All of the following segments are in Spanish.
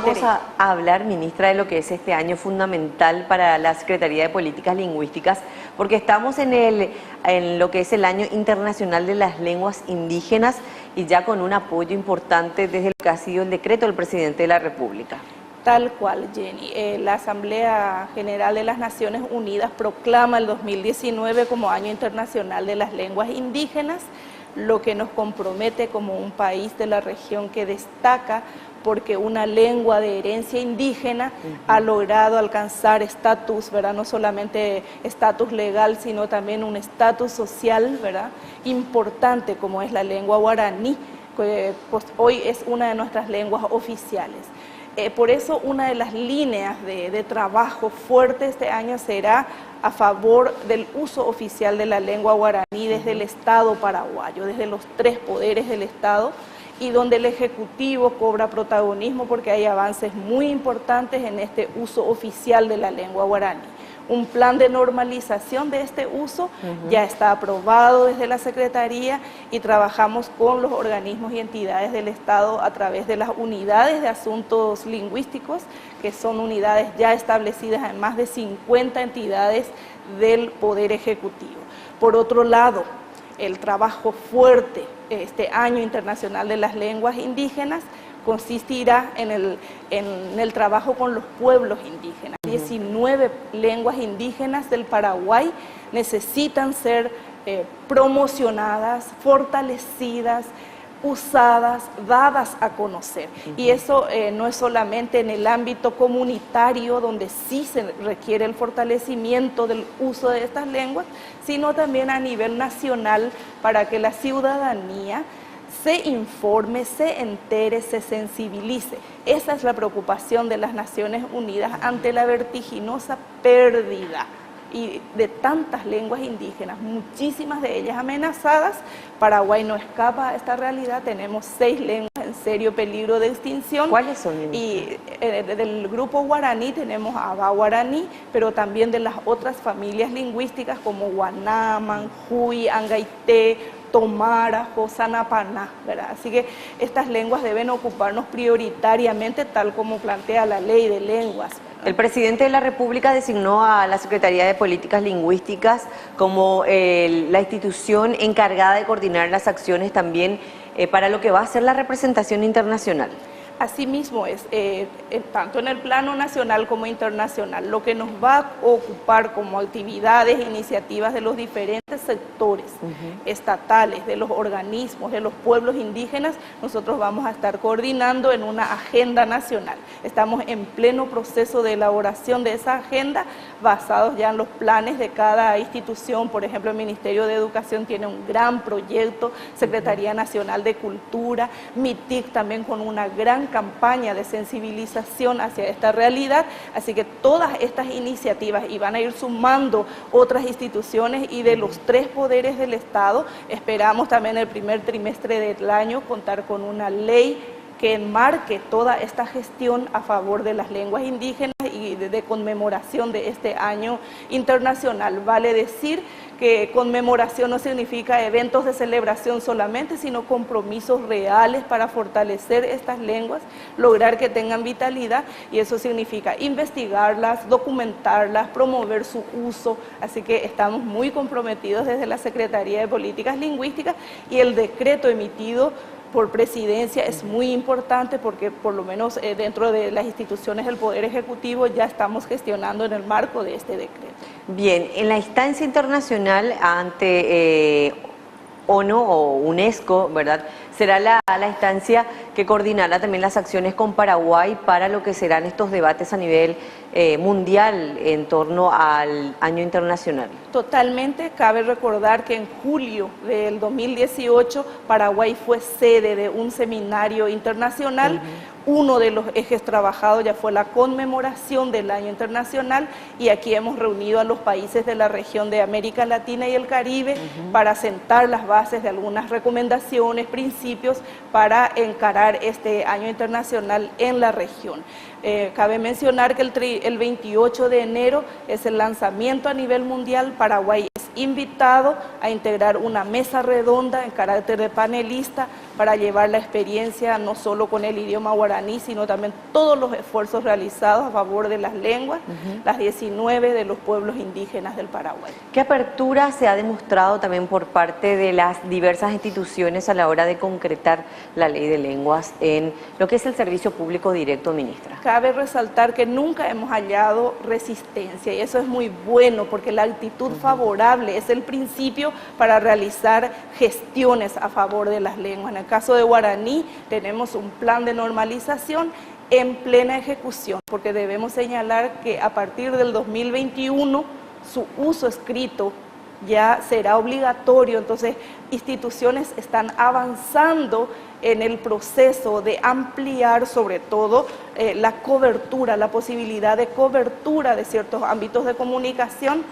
vamos interés. a hablar, ministra, de lo que es este año fundamental para la Secretaría de Políticas Lingüísticas, porque estamos en lo que es el Año Internacional de las Lenguas Indígenas y ya con un apoyo importante desde lo que ha sido el decreto del presidente de la República. Tal cual, Jenny. La Asamblea General de las Naciones Unidas proclama el 2019 como Año Internacional de las Lenguas Indígenas, lo que nos compromete como un país de la región que destaca porque una lengua de herencia indígena ha logrado alcanzar estatus, ¿verdad? No solamente estatus legal, sino también un estatus social, ¿verdad? Importante como es la lengua guaraní, que pues, hoy es una de nuestras lenguas oficiales. Por eso una de las líneas de trabajo fuerte este año será a favor del uso oficial de la lengua guaraní desde el Estado paraguayo, desde los 3 poderes del Estado, y donde el Ejecutivo cobra protagonismo porque hay avances muy importantes en este uso oficial de la lengua guaraní. Un plan de normalización de este uso ya está aprobado desde la Secretaría y trabajamos con los organismos y entidades del Estado a través de las unidades de asuntos lingüísticos, que son unidades ya establecidas en más de 50 entidades del Poder Ejecutivo. Por otro lado, el trabajo fuerte este Año Internacional de las Lenguas Indígenas consistirá en el trabajo con los pueblos indígenas. 19 lenguas indígenas del Paraguay necesitan ser promocionadas, fortalecidas, usadas, dadas a conocer. Y eso no es solamente en el ámbito comunitario, donde sí se requiere el fortalecimiento del uso de estas lenguas, sino también a nivel nacional para que la ciudadanía se informe, se entere, se sensibilice. Esa es la preocupación de las Naciones Unidas ante la vertiginosa pérdida y de tantas lenguas indígenas, muchísimas de ellas amenazadas. Paraguay no escapa a esta realidad, tenemos 6 lenguas en serio peligro de extinción. ¿Cuáles son? Y del grupo guaraní tenemos a Aba guaraní, pero también de las otras familias lingüísticas como Guaná, Manjuy, Angaité, Tomara, Josanapaná, ¿verdad? Así que estas lenguas deben ocuparnos prioritariamente, tal como plantea la Ley de Lenguas, ¿verdad? El presidente de la República designó a la Secretaría de Políticas Lingüísticas como la institución encargada de coordinar las acciones también para lo que va a ser la representación internacional. Asimismo es, tanto en el plano nacional como internacional, lo que nos va a ocupar como actividades, iniciativas de los diferentes sectores estatales, de los organismos, de los pueblos indígenas, nosotros vamos a estar coordinando en una agenda nacional. Estamos en pleno proceso de elaboración de esa agenda, basados ya en los planes de cada institución. Por ejemplo, el Ministerio de Educación tiene un gran proyecto, Secretaría Nacional de Cultura, MITIC también con una gran campaña de sensibilización hacia esta realidad, así que todas estas iniciativas, y van a ir sumando otras instituciones y de los 3 poderes del Estado, esperamos también el primer trimestre del año contar con una ley que enmarque toda esta gestión a favor de las lenguas indígenas y de conmemoración de este año internacional. Vale decir que conmemoración no significa eventos de celebración solamente, sino compromisos reales para fortalecer estas lenguas, lograr que tengan vitalidad, y eso significa investigarlas, documentarlas, promover su uso. Así que estamos muy comprometidos desde la Secretaría de Políticas Lingüísticas, y el decreto emitido por presidencia es muy importante porque por lo menos dentro de las instituciones del Poder Ejecutivo ya estamos gestionando en el marco de este decreto. Bien, en la instancia internacional ante ONU o UNESCO, ¿verdad? Será la instancia que coordinará también las acciones con Paraguay para lo que serán estos debates a nivel mundial en torno al año internacional. Totalmente, cabe recordar que en julio del 2018 Paraguay fue sede de un seminario internacional. Uno de los ejes trabajados ya fue la conmemoración del año internacional, y aquí hemos reunido a los países de la región de América Latina y el Caribe para sentar las bases de algunas recomendaciones, principios para encarar este año internacional en la región. Cabe mencionar que el 28 de enero es el lanzamiento a nivel mundial. Paraguay es invitado a integrar una mesa redonda en carácter de panelista para llevar la experiencia no solo con el idioma guaraní, sino también todos los esfuerzos realizados a favor de las lenguas, las 19 de los pueblos indígenas del Paraguay. ¿Qué apertura se ha demostrado también por parte de las diversas instituciones a la hora de concretar la ley de lenguas en lo que es el servicio público directo, ministra? Cabe resaltar que nunca hemos hallado resistencia y eso es muy bueno porque la actitud favorable es el principio para realizar gestiones a favor de las lenguas. En el caso de guaraní tenemos un plan de normalización en plena ejecución, porque debemos señalar que a partir del 2021 su uso escrito ya será obligatorio, entonces instituciones están avanzando en el proceso de ampliar sobre todo la cobertura, la posibilidad de cobertura de ciertos ámbitos de comunicación.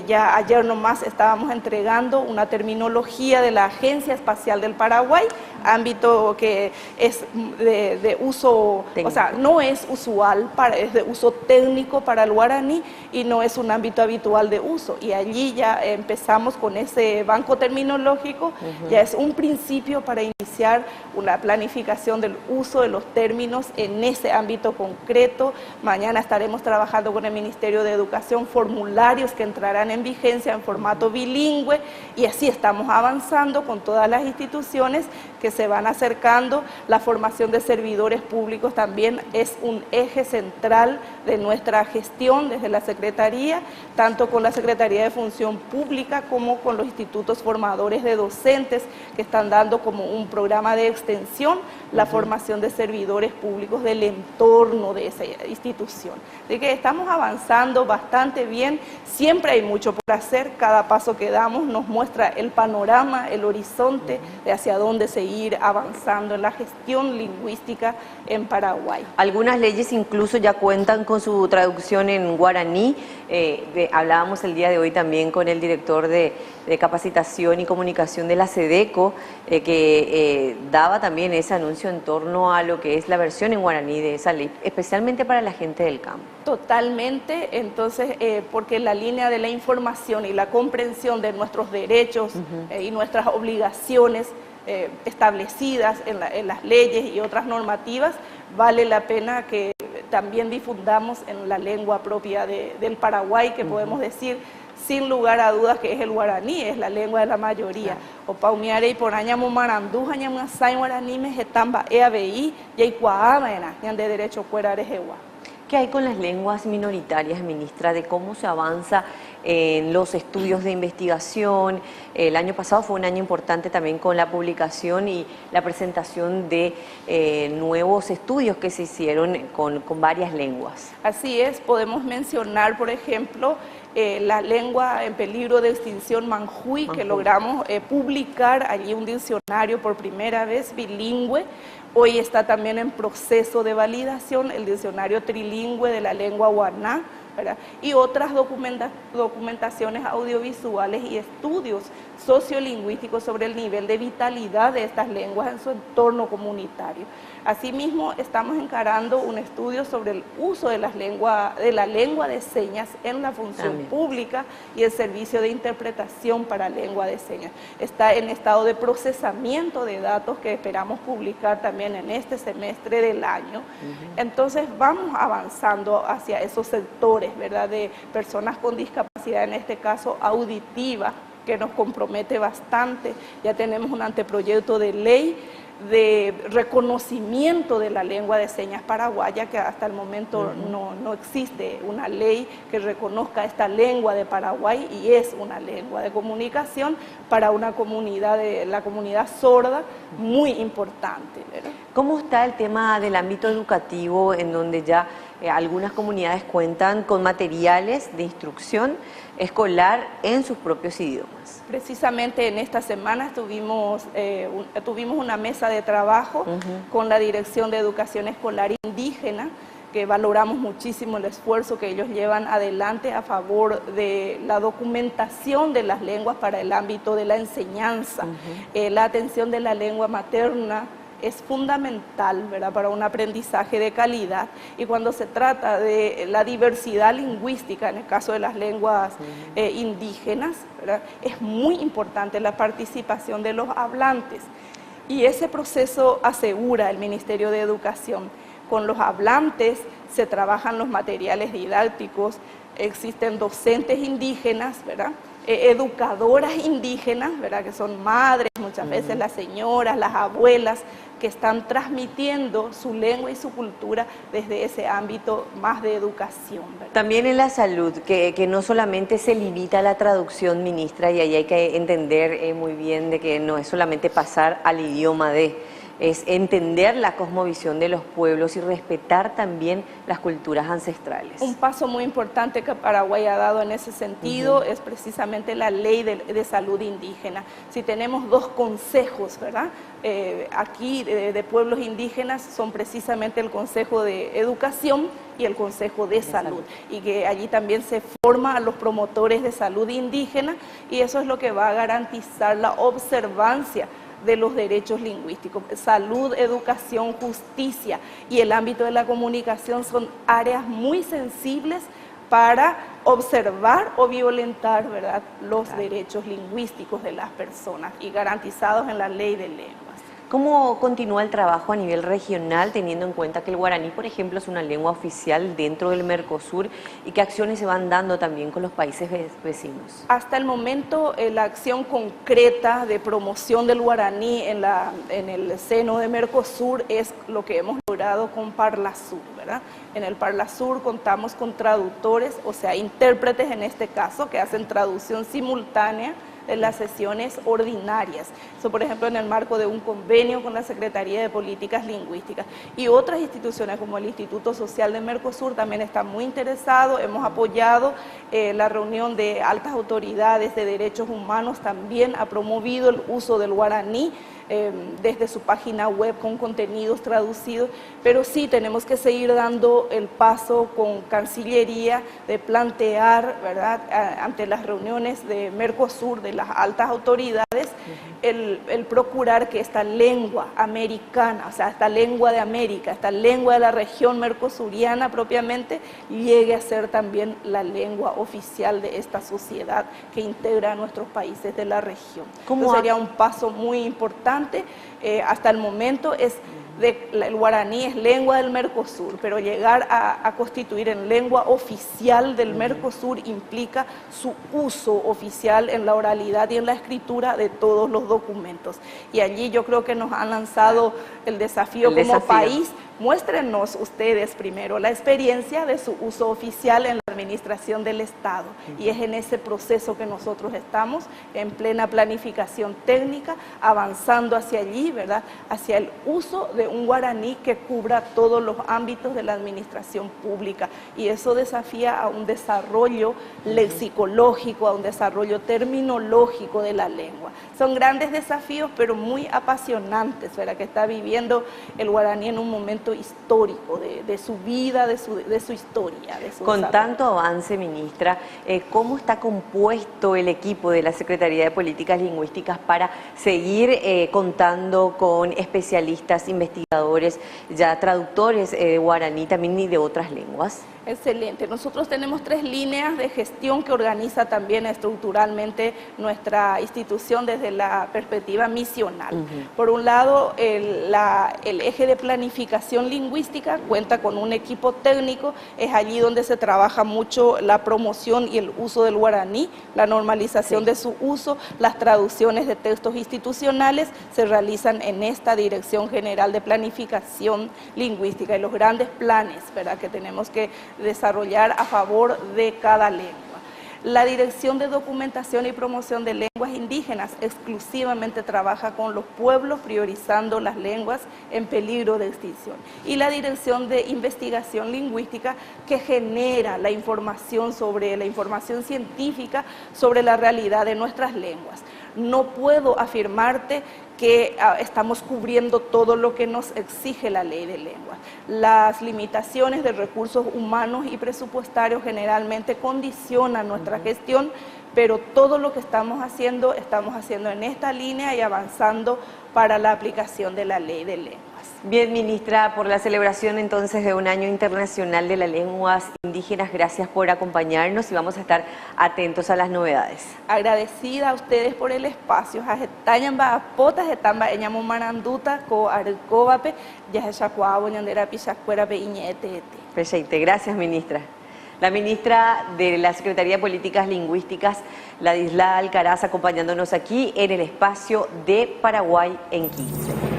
Ya ayer nomás estábamos entregando una terminología de la Agencia Espacial del Paraguay, ámbito que es de uso, técnico. O sea, no es usual, es de uso técnico para el guaraní y no es un ámbito habitual de uso. Y allí ya empezamos con ese banco terminológico, ya es un principio para iniciar una planificación del uso de los términos en ese ámbito concreto. Mañana estaremos trabajando con el Ministerio de Educación formularios que entrarán en vigencia en formato bilingüe y así estamos avanzando con todas las instituciones que se van acercando. La formación de servidores públicos también es un eje central de nuestra gestión desde la Secretaría, tanto con la Secretaría de Función Pública como con los institutos formadores de docentes que están dando como un programa de extensión la formación de servidores públicos del entorno de esa institución. Así que estamos avanzando bastante bien, siempre hay mucho por hacer, cada paso que damos nos muestra el panorama, el horizonte de hacia dónde seguir avanzando en la gestión lingüística en Paraguay. Algunas leyes incluso ya cuentan con su traducción en guaraní. Hablábamos el día de hoy también con el director de capacitación y comunicación de la SEDECO, que daba también ese anuncio en torno a lo que es la versión en guaraní de esa ley, especialmente para la gente del campo. Totalmente, entonces, porque la línea de la información y la comprensión de nuestros derechos y nuestras obligaciones establecidas en las leyes y otras normativas, vale la pena que también difundamos en la lengua propia del Paraguay, que podemos decir sin lugar a dudas que es el guaraní, es la lengua de la mayoría. O paumiare y por añamo marandú, añamo asay guaraní, mejetamba, eabi, yaicuaama, de derecho cuerarejewa. ¿Qué hay con las lenguas minoritarias, ministra, de cómo se avanza en los estudios de investigación? El año pasado fue un año importante también con la publicación y la presentación de nuevos estudios que se hicieron con varias lenguas. Así es, podemos mencionar, por ejemplo, la lengua en peligro de extinción manjuy, que logramos publicar allí un diccionario por primera vez bilingüe. Hoy está también en proceso de validación el diccionario trilingüe de la lengua guaná, ¿verdad? Y otras documentaciones audiovisuales y estudios sociolingüísticos sobre el nivel de vitalidad de estas lenguas en su entorno comunitario. Asimismo, estamos encarando un estudio sobre el uso de la lengua de señas en la función pública y el servicio de interpretación para lengua de señas. Está en estado de procesamiento de datos que esperamos publicar también en este semestre del año. Entonces, vamos avanzando hacia esos sectores, ¿verdad?, de personas con discapacidad, en este caso auditiva, que nos compromete bastante. Ya tenemos un anteproyecto de ley de reconocimiento de la lengua de señas paraguaya, que hasta el momento no existe una ley que reconozca esta lengua de Paraguay y es una lengua de comunicación para una comunidad, la comunidad sorda, muy importante, ¿verdad? ¿Cómo está el tema del ámbito educativo, en donde ya algunas comunidades cuentan con materiales de instrucción escolar en sus propios idiomas? Precisamente en esta semana tuvimos una mesa de trabajo con la Dirección de Educación Escolar Indígena, que valoramos muchísimo el esfuerzo que ellos llevan adelante a favor de la documentación de las lenguas para el ámbito de la enseñanza, la atención de la lengua materna, es fundamental, ¿verdad?, para un aprendizaje de calidad. Y cuando se trata de la diversidad lingüística, en el caso de las lenguas indígenas, ¿verdad?, es muy importante la participación de los hablantes. Y ese proceso asegura el Ministerio de Educación. Con los hablantes se trabajan los materiales didácticos, existen docentes indígenas, ¿verdad?, educadoras indígenas, ¿verdad?, que son madres, muchas veces las señoras, las abuelas, que están transmitiendo su lengua y su cultura desde ese ámbito más de educación, ¿verdad? También en la salud, que no solamente se limita a la traducción, ministra, y ahí hay que entender muy bien de que no es solamente pasar al idioma es entender la cosmovisión de los pueblos y respetar también las culturas ancestrales. Un paso muy importante que Paraguay ha dado en ese sentido es precisamente la ley de salud indígena. Si tenemos dos consejos, ¿verdad?, aquí de pueblos indígenas, son precisamente el Consejo de Educación y el Consejo de Salud, y que allí también se forma a los promotores de salud indígena, y eso es lo que va a garantizar la observancia de los derechos lingüísticos. Salud, educación, justicia y el ámbito de la comunicación son áreas muy sensibles para observar o violentar, ¿verdad?, los derechos lingüísticos de las personas y garantizados en la ley de lenguas. ¿Cómo continúa el trabajo a nivel regional, teniendo en cuenta que el guaraní, por ejemplo, es una lengua oficial dentro del Mercosur, y qué acciones se van dando también con los países vecinos? Hasta el momento, la acción concreta de promoción del guaraní en el seno de Mercosur es lo que hemos logrado con Parlasur, ¿verdad? En el Parlasur contamos con traductores, o sea, intérpretes en este caso, que hacen traducción simultánea de las sesiones ordinarias. Eso, por ejemplo, en el marco de un convenio con la Secretaría de Políticas Lingüísticas. Y otras instituciones como el Instituto Social de Mercosur también están muy interesados. Hemos apoyado la reunión de altas autoridades de derechos humanos, también ha promovido el uso del guaraní desde su página web con contenidos traducidos, pero sí tenemos que seguir dando el paso con Cancillería de plantear, ¿verdad?, ante las reuniones de Mercosur, de las altas autoridades, el procurar que esta lengua americana, o sea, esta lengua de América, esta lengua de la región mercosuriana propiamente, llegue a ser también la lengua oficial de esta sociedad que integra a nuestros países de la región. Entonces, sería un paso muy importante. Hasta el momento el guaraní es lengua del Mercosur, pero llegar a constituir en lengua oficial del Mercosur implica su uso oficial en la oralidad y en la escritura de todos los documentos. Y allí yo creo que nos han lanzado el desafío como país. Muéstrenos ustedes primero la experiencia de su uso oficial en la administración del Estado, y es en ese proceso que nosotros estamos, en plena planificación técnica, avanzando hacia allí, ¿verdad?, hacia el uso de un guaraní que cubra todos los ámbitos de la administración pública, y eso desafía a un desarrollo lexicológico, a un desarrollo terminológico de la lengua. Son grandes desafíos, pero muy apasionantes, ¿verdad?, que está viviendo el guaraní en un momento histórico de su vida, de su historia. Con tanto avance, ministra, ¿cómo está compuesto el equipo de la Secretaría de Políticas Lingüísticas para seguir contando con especialistas, investigadores, ya traductores de guaraní también y de otras lenguas? Excelente. Nosotros tenemos 3 líneas de gestión que organiza también estructuralmente nuestra institución desde la perspectiva misional. Por un lado, el eje de planificación lingüística cuenta con un equipo técnico, es allí donde se trabaja mucho la promoción y el uso del guaraní, la normalización de su uso, las traducciones de textos institucionales se realizan en esta Dirección General de Planificación Lingüística y los grandes planes, ¿verdad?, que tenemos que desarrollar a favor de cada lengua. La Dirección de Documentación y Promoción de Lenguas Indígenas exclusivamente trabaja con los pueblos, priorizando las lenguas en peligro de extinción. Y la Dirección de Investigación Lingüística, que genera la información científica sobre la realidad de nuestras lenguas. No puedo afirmarte que estamos cubriendo todo lo que nos exige la ley de lenguas. Las limitaciones de recursos humanos y presupuestarios generalmente condicionan nuestra gestión, pero todo lo que estamos haciendo en esta línea y avanzando para la aplicación de la ley de lenguas. Bien, ministra, por la celebración entonces de un año internacional de las lenguas indígenas, gracias por acompañarnos y vamos a estar atentos a las novedades. Agradecida a ustedes por el espacio. Tañamba apotas etamba eñamo maranduta ko arcobape ya chacuabo ñandera pichacuerape iñete. Perfecto, gracias, ministra. La ministra de la Secretaría de Políticas Lingüísticas, Ladislao Alcaraz, acompañándonos aquí en el espacio de Paraguay en 15.